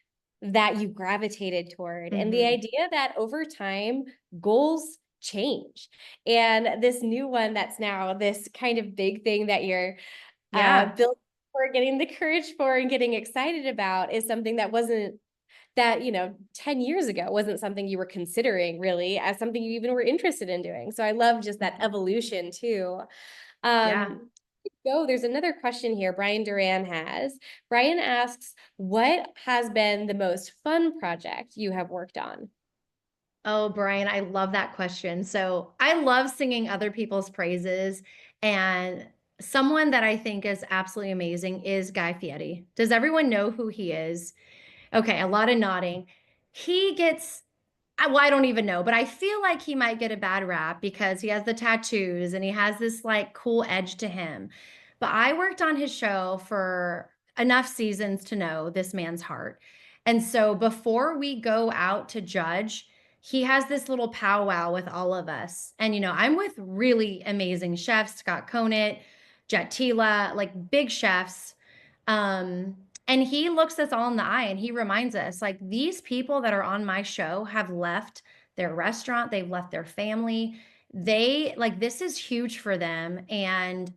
that you gravitated toward. And the idea that over time, goals change. And this new one that's now this kind of big thing that you're building for, getting the courage for, and getting excited about is something that wasn't, that, 10 years ago wasn't something you were considering really as something you even were interested in doing. So I love just that evolution too. There's another question here Brian Duran has. Brian asks, what has been the most fun project you have worked on? Oh, Brian, I love that question. So I love singing other people's praises. And someone that I think is absolutely amazing is Guy Fieri. Does everyone know who he is? Okay, a lot of nodding. He gets, well, I don't even know, but I feel like he might get a bad rap because he has the tattoos and he has this like cool edge to him. But I worked on his show for enough seasons to know this man's heart. And so before we go out to judge, he has this little powwow with all of us. And, I'm with really amazing chefs, Scott Conant, Jet Tila, like big chefs. And he looks us all in the eye and he reminds us, like, these people that are on my show have left their restaurant, they've left their family. This is huge for them. And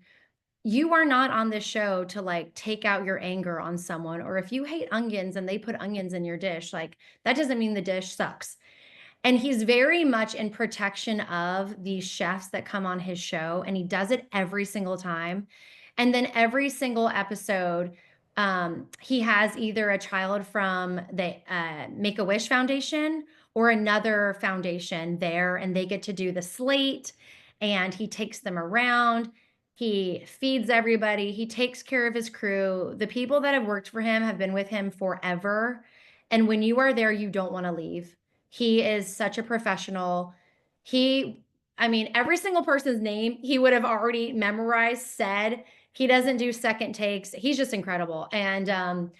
you are not on this show to like take out your anger on someone. Or if you hate onions and they put onions in your dish, like that doesn't mean the dish sucks. And he's very much in protection of these chefs that come on his show. And he does it every single time. And then every single episode, he has either a child from the Make-A-Wish Foundation or another foundation there, and they get to do the slate, and he takes them around. He feeds everybody. He takes care of his crew. The people that have worked for him have been with him forever. And when you are there, you don't want to leave. He is such a professional. Every single person's name he would have already memorized, said. He doesn't do second takes. He's just incredible. And that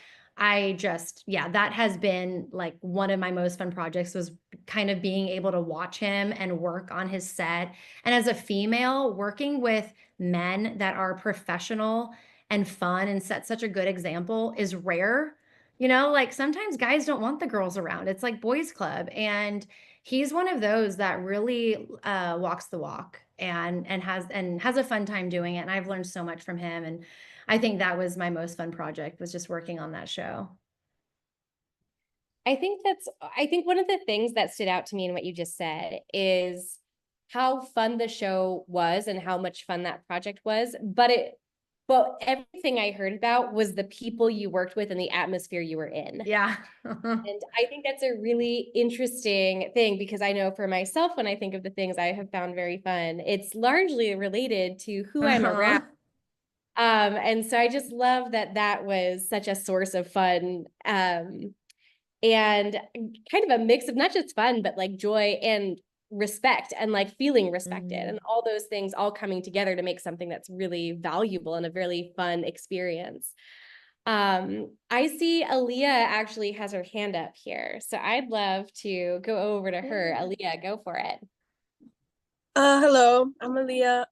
has been like one of my most fun projects, was kind of being able to watch him and work on his set. And as a female, working with men that are professional and fun and set such a good example is rare. Like sometimes guys don't want the girls around. It's like boys club. And he's one of those that really walks the walk and has a fun time doing it. And I've learned so much from him. And I think that was my most fun project, was just working on that show. I think one of the things that stood out to me in what you just said is how fun the show was and how much fun that project was. But everything I heard about was the people you worked with and the atmosphere you were in. Yeah. And I think that's a really interesting thing, because I know for myself, when I think of the things I have found very fun, it's largely related to who I'm around. And so I just love that was such a source of fun. And kind of a mix of not just fun, but like joy and respect, and like feeling respected, and all those things all coming together to make something that's really valuable and a really fun experience. I see Aaliyah actually has her hand up here, so I'd love to go over to her. Aaliyah, go for it. Hello, I'm Aaliyah.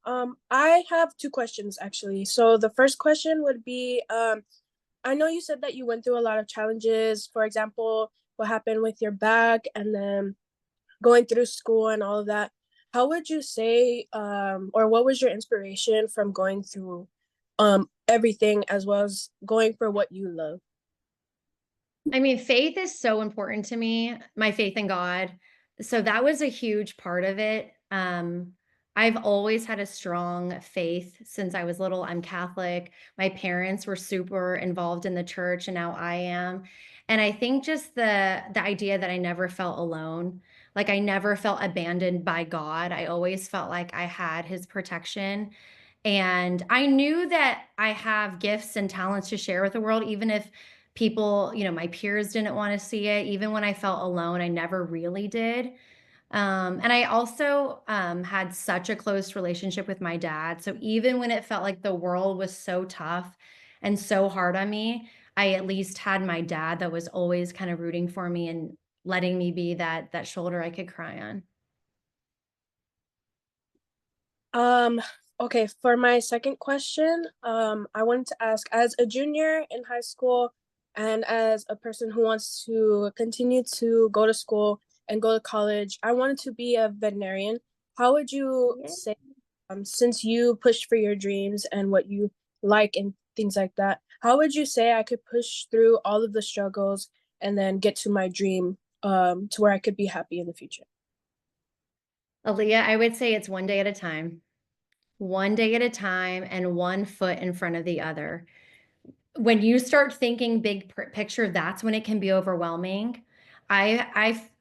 I have two questions actually. So the first question would be, I know you said that you went through a lot of challenges. For example, what happened with your back, and then going through school and all of that. How would you say, or what was your inspiration from going through everything, as well as going for what you love? Faith is so important to me, my faith in God. So that was a huge part of it. I've always had a strong faith since I was little. I'm Catholic. My parents were super involved in the church, and now I am. And I think just the idea that I never felt alone, like I never felt abandoned by God. I always felt like I had his protection. And I knew that I have gifts and talents to share with the world, even if people, my peers didn't want to see it. Even when I felt alone, I never really did. And I also had such a close relationship with my dad. So even when it felt like the world was so tough and so hard on me, I at least had my dad that was always kind of rooting for me and letting me be that shoulder I could cry on. Okay, for my second question, I wanted to ask, as a junior in high school, And as a person who wants to continue to go to school and go to college, I wanted to be a veterinarian. How would you say, since you pushed for your dreams and what you like and things like that, how would you say I could push through all of the struggles and then get to my dream, to where I could be happy in the future? Aaliyah, I would say it's one day at a time. One day at a time and one foot in front of the other. When you start thinking big picture, that's when it can be overwhelming. I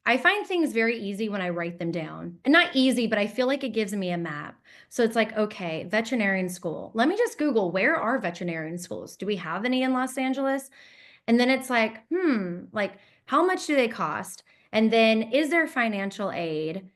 find things very easy when I write them down. And not easy, but I feel like it gives me a map. So it's like, okay, veterinarian school. Let me just Google, where are veterinarian schools? Do we have any in Los Angeles? And then it's like, like how much do they cost? And then is there financial aid?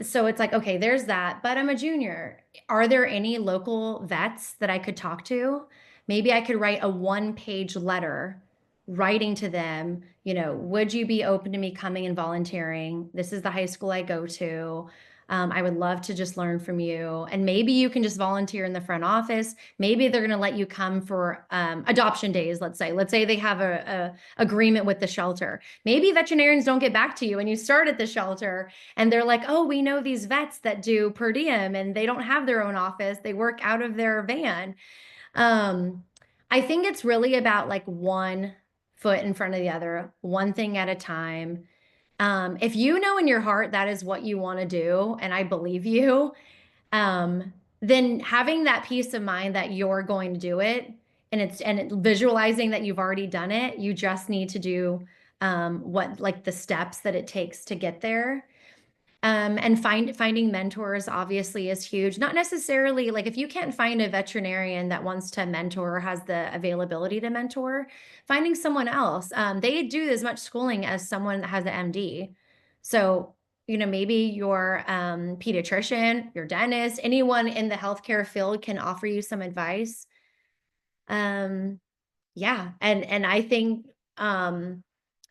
So it's like, okay, there's that, but I'm a junior. Are there any local vets that I could talk to? Maybe I could write a one-page letter writing to them, would you be open to me coming and volunteering? This is the high school I go to. I would love to just learn from you. And maybe you can just volunteer in the front office. Maybe they're going to let you come for adoption days, let's say. Let's say they have a agreement with the shelter. Maybe veterinarians don't get back to you and you start at the shelter and they're like, oh, we know these vets that do per diem and they don't have their own office. They work out of their van. I think it's really about like one foot in front of the other, one thing at a time. If you know in your heart that is what you want to do, and I believe you, then having that peace of mind that you're going to do it and visualizing that you've already done it, you just need to do what like the steps that it takes to get there. And finding mentors obviously is huge. Not necessarily like if you can't find a veterinarian that wants to mentor or has the availability to mentor, finding someone else. They do as much schooling as someone that has an MD. So, maybe your pediatrician, your dentist, anyone in the healthcare field can offer you some advice. Yeah, and I think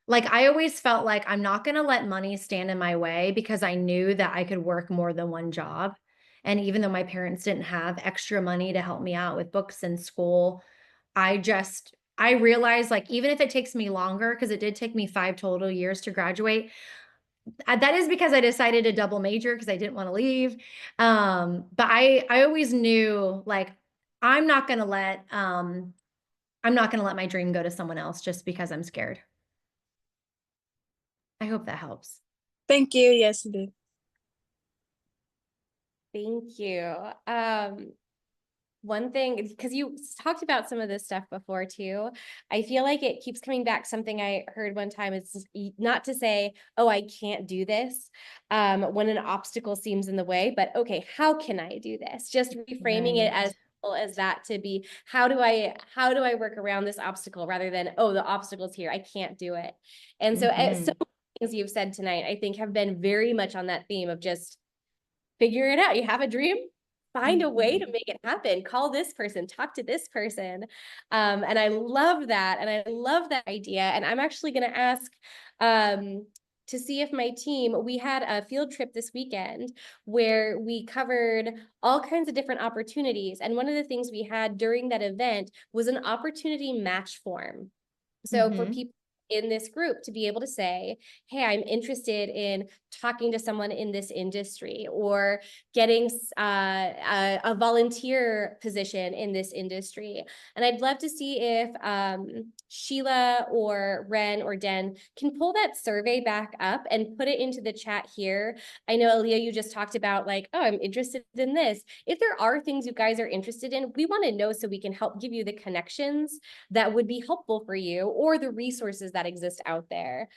like I always felt like I'm not going to let money stand in my way because I knew that I could work more than one job. And even though my parents didn't have extra money to help me out with books and school, I realized like even if it takes me longer, because it did take me 5 total years to graduate, that is because I decided to double major because I didn't want to leave. But I always knew like I'm not going to let my dream go to someone else just because I'm scared. I hope that helps. Thank you. Yes, it did. Thank you. One thing, because you talked about some of this stuff before too, I feel like it keeps coming back. Something I heard one time is not to say, oh, I can't do this when an obstacle seems in the way, but okay, how can I do this? Just reframing it as simple as that to be, how do I work around this obstacle rather than, oh, the obstacle's here, I can't do it. And so, so things you've said tonight, I think have been very much on that theme of just figure it out. You have a dream, find a way to make it happen. Call this person, talk to this person. And I love that. And I love that idea. And I'm actually going to ask to see if my team, we had a field trip this weekend where we covered all kinds of different opportunities. And one of the things we had during that event was an opportunity match form. So for people in this group to be able to say, hey, I'm interested in talking to someone in this industry or getting a volunteer position in this industry. And I'd love to see if Sheila or Ren or Den can pull that survey back up and put it into the chat here. I know, Aaliyah, you just talked about like, oh, I'm interested in this. If there are things you guys are interested in, we want to know so we can help give you the connections that would be helpful for you or the resources that exist out there.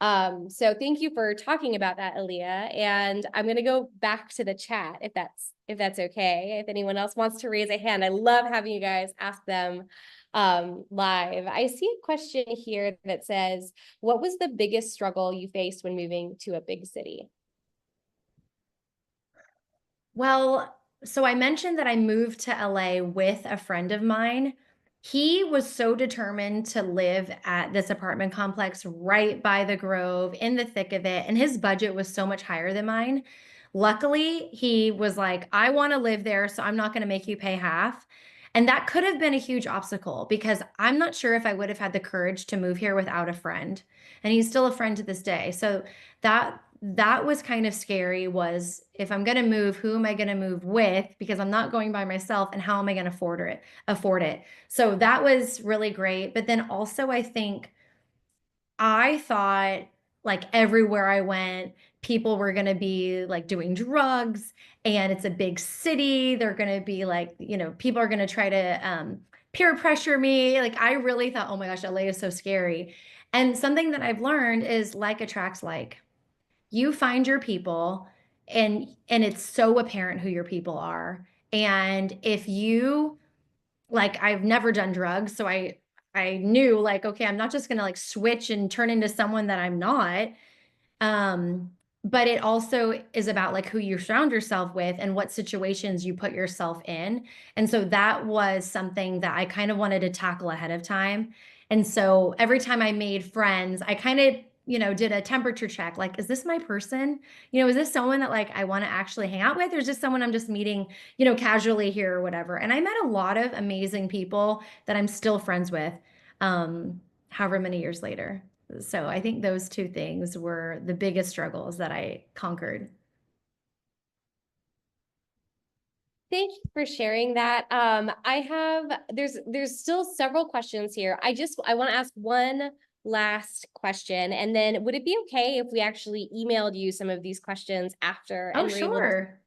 So thank you for talking about that, Aaliyah. And I'm going to go back to the chat if that's okay. If anyone else wants to raise a hand, I love having you guys ask them live. I see a question here that says, what was the biggest struggle you faced when moving to a big city? Well, so I mentioned that I moved to LA with a friend of mine. He was so determined to live at this apartment complex right by the Grove in the thick of it. And his budget was so much higher than mine. Luckily, he was like, I want to live there, so I'm not going to make you pay half. And that could have been a huge obstacle because I'm not sure if I would have had the courage to move here without a friend. And he's still a friend to this day. So that was kind of scary, was if I'm going to move, who am I going to move with? Because I'm not going by myself, and how am I going to afford it? So that was really great. But then also I think I thought like everywhere I went, people were going to be like doing drugs, and it's a big city. They're going to be like, people are going to try to peer pressure me. Like I really thought, oh my gosh, LA is so scary. And something that I've learned is like attracts like. You find your people, and it's so apparent who your people are. And if you like, I've never done drugs, so I knew like, okay, I'm not just gonna like switch and turn into someone that I'm not. But it also is about like who you surround yourself with and what situations you put yourself in. And so that was something that I kind of wanted to tackle ahead of time. And so every time I made friends, I kind of, did a temperature check. Like, is this my person? Is this someone that like I want to actually hang out with, or is this someone I'm just meeting, casually here or whatever? And I met a lot of amazing people that I'm still friends with, however many years later. So I think those two things were the biggest struggles that I conquered. Thank you for sharing that. There's still several questions here. I want to ask one last question, and then would it be okay if we actually emailed you some of these questions after? Oh, and we're able to sure.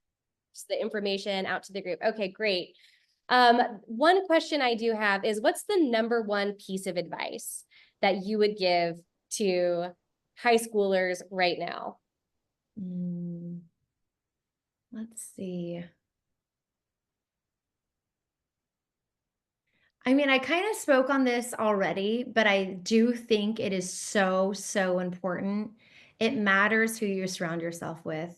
the information out to the group. Okay, great. One question I do have is, what's the number one piece of advice that you would give to high schoolers right now? Let's see. I mean, I kind of spoke on this already, but I do think it is so, so important. It matters who you surround yourself with.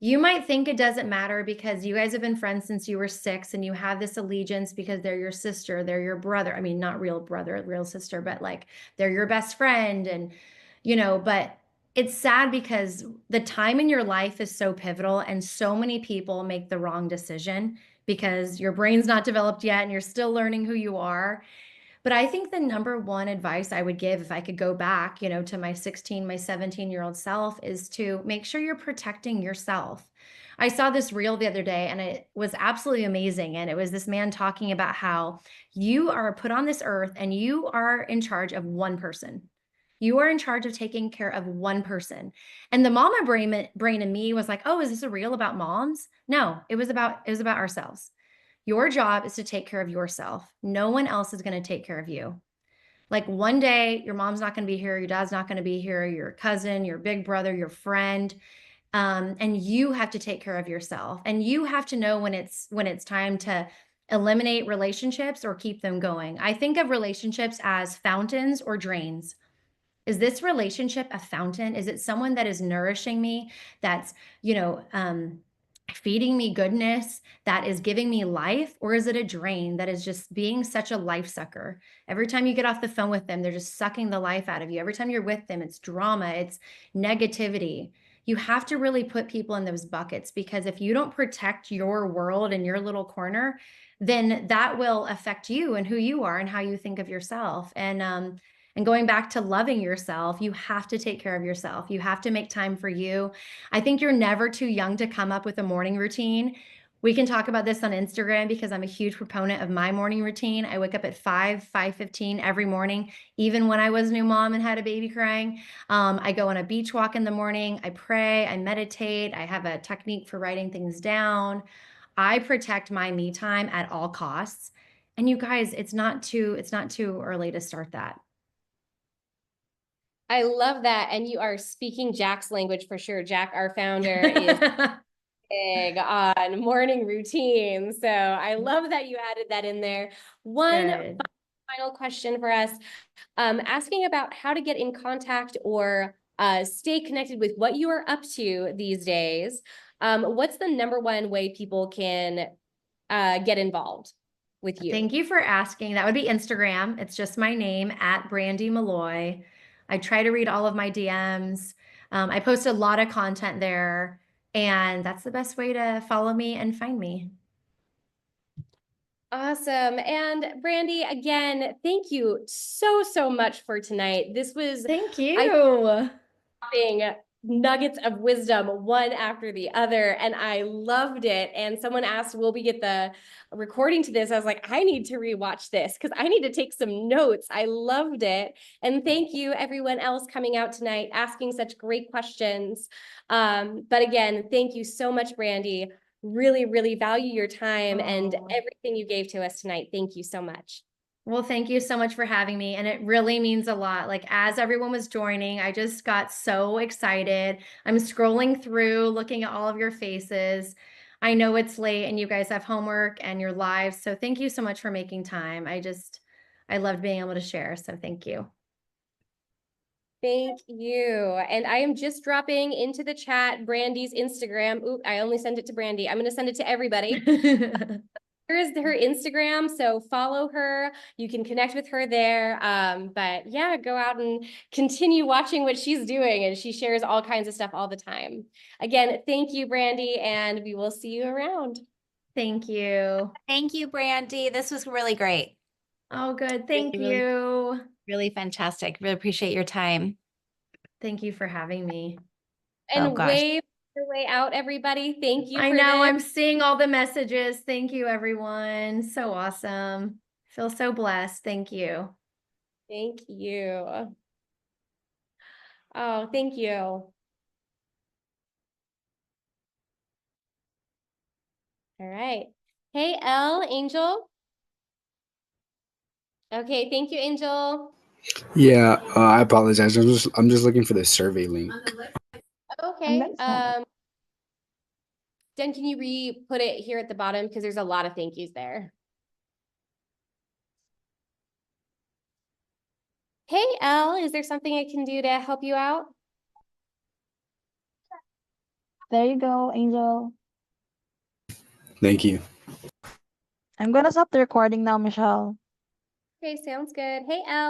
You might think it doesn't matter because you guys have been friends since you were 6, and you have this allegiance because they're your sister, they're your brother. I mean, not real brother, real sister, but like they're your best friend. And, but it's sad because the time in your life is so pivotal, and so many people make the wrong decision because your brain's not developed yet and you're still learning who you are. But I think the number one advice I would give if I could go back, to my 16, my 17-year-old self, is to make sure you're protecting yourself. I saw this reel the other day and it was absolutely amazing. And it was this man talking about how you are put on this earth and you are in charge of one person. You are in charge of taking care of one person. And the mama brain in me was like, oh, is this a reel about moms? No, it was about ourselves. Your job is to take care of yourself. No one else is going to take care of you. Like one day, your mom's not going to be here, your dad's not going to be here, your cousin, your big brother, your friend, and you have to take care of yourself. And you have to know when it's time to eliminate relationships or keep them going. I think of relationships as fountains or drains. Is this relationship a fountain? Is it someone that is nourishing me, that's, feeding me goodness, that is giving me life? Or is it a drain that is just being such a life sucker? Every time you get off the phone with them, they're just sucking the life out of you. Every time you're with them, it's drama, it's negativity. You have to really put people in those buckets, because if you don't protect your world and your little corner, then that will affect you and who you are and how you think of yourself. And going back to loving yourself, you have to take care of yourself. You have to make time for you. I think you're never too young to come up with a morning routine. We can talk about this on Instagram because I'm a huge proponent of my morning routine. I wake up at 5:15 every morning, even when I was a new mom and had a baby crying. I go on a beach walk in the morning. I pray, I meditate. I have a technique for writing things down. I protect my me time at all costs. And you guys, it's not too early to start that. I love that. And you are speaking Jack's language for sure. Jack, our founder, is big on morning routine. So I love that you added that in there. One final question for us, asking about how to get in contact or stay connected with what you are up to these days. What's the number one way people can get involved with you? Thank you for asking. That would be Instagram. It's just my name, @Brandy Milloy. I try to read all of my DMs. I post a lot of content there, and that's the best way to follow me and find me. Awesome. And Brandy, again, thank you so much for tonight. This was Thank you. dropping nuggets of wisdom one after the other, and I loved it. And someone asked, will we get the recording to this? I was like, I need to rewatch this because I need to take some notes. I loved it. And thank you everyone else coming out tonight, asking such great questions. But again, thank you so much, Brandy. Really value your time and everything you gave to us tonight. Thank you so much. Well, thank you so much for having me. And it really means a lot. Like, as everyone was joining, I just got so excited. I'm scrolling through, looking at all of your faces. I know it's late and you guys have homework and your lives. So thank you so much for making time. I loved being able to share. So thank you. Thank you. And I am just dropping into the chat Brandy's Instagram. Ooh, I only sent it to Brandy. I'm going to send it to everybody. Here's her Instagram, so follow her. You can connect with her there. But yeah, go out and continue watching what she's doing, and she shares all kinds of stuff all the time. Again, thank you, Brandy, and we will see you around. Thank you. Thank you, Brandy. This was really great. Oh, good. Thank you. Really fantastic. Really appreciate your time. Thank you for having me. And wave your way out, everybody. Thank you. I know, I'm seeing all the messages. Thank you, everyone. So awesome. Feel so blessed. Thank you. Thank you. Oh, thank you. All right. Hey, Angel. Okay, thank you, Angel. Yeah, I apologize. I'm just looking for the survey link. Okay. Jen, can you re-put it here at the bottom? Because there's a lot of thank yous there. Hey, Elle, is there something I can do to help you out? There you go, Angel. Thank you. I'm gonna stop the recording now, Michelle. Okay, sounds good. Hey, Elle.